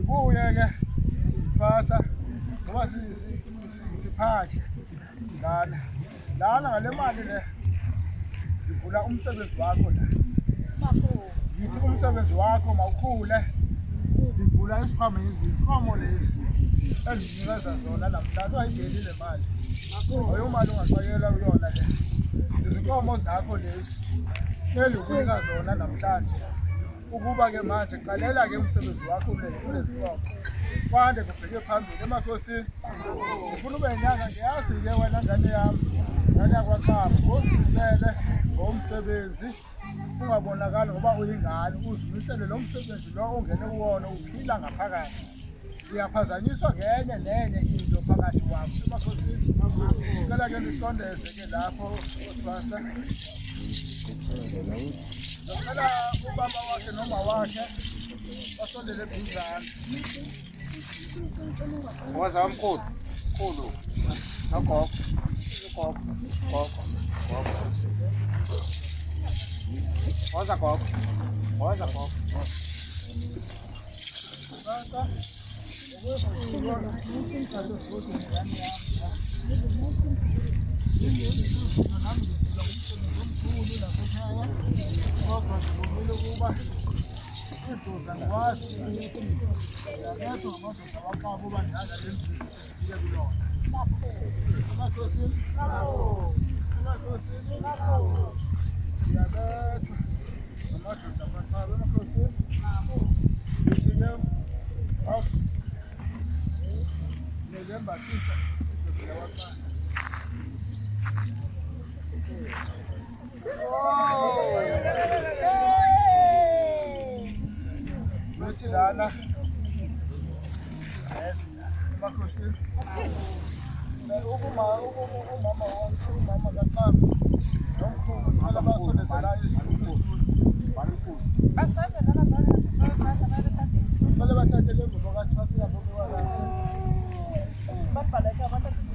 sibuye ke phasa ngoba siphakhe lana ngale mali le ivula umsebenzi wakho la yithi umsebenzi wakho mawukhule ivula isikhwama lesi enginikeza zona namhlanje ayingenile mali leyo mali ungaqayela uyona le izinkomo zakho lezi kumele ukunika zona namhlanje ukuba ke manje qalela ke umsebenzi wakho kule zinkomo kwande kubheke phambili emasosini ufuna ube nyanga ngiyazi ke wena ngane yami ngane yakwaXaba uzimisele ngomsebenzi ungabonakali ngoba uyingane uzimisele lo msebenzi lo ongene kuwona uphila ngaphakathi uyaphazanyiswa nenye into phakathi kwakho emasosini ngicela ke nisondeze ke lapho osibasa ngicela ubaba wakhe noma wakhe basondele eduzane waza mkhulu nogogo waza gogo lana emakhosini umama kaXaba nomkhulu phela basondezela izikhulu vale bathathe le ngubo kaThwasi yabo bewala babhaleka bathathe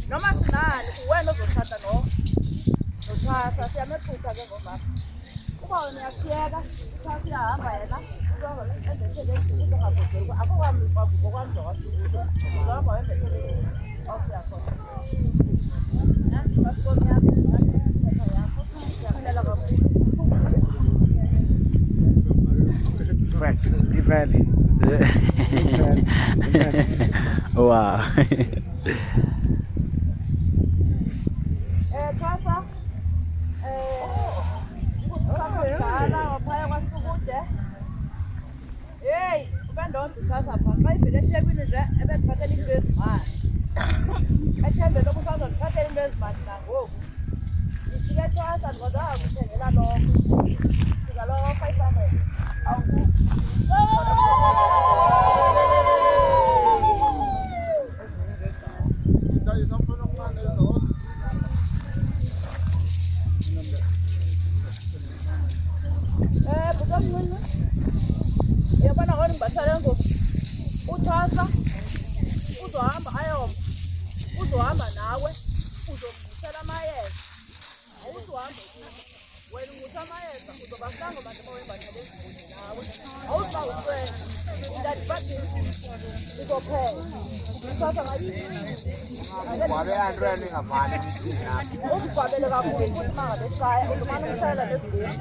noma sinani wena ozoshada no nothwasa siyamethuka ke ngomama uba wena uyashiyeka uthatha uyahamba yena uzoba endethele uzongabhekela akukwami kwavuko kwamzo kwasukuza uzoba wendethele awusiya khona nani passport yakho nani yakho siyakhela kakhulu Right. vele. Wow. Xhosa usamdala waphaya kwaSukude. Hey, ubendonda uxhasa pha xa ivele eThekwini nje ebendiphathela into ezimali. Ethembe loku usazondiphathela into ezimali nangoku. Ndijike Xhosa ndikwazanga kuthengela lonke. Fika lo 500. Isafuna okuncane ezozo. Butomncinci. Uyabona ngoni ngibahlale ngoku. UXhosa uzohamba ayoma. Uzohamba nawe uzomngusela amayeza. Awuzuhambe kubo. Wena ungutha amayeza uzobasanga abantu abawembathele ezibuni nawe. Awuzuba uswele. Ndadibadisi. Uzophela. UXhosa ngayithi. Uzibhabele kakhulu futhi uma ngabe eshaya uzomane umshayela lesibuni.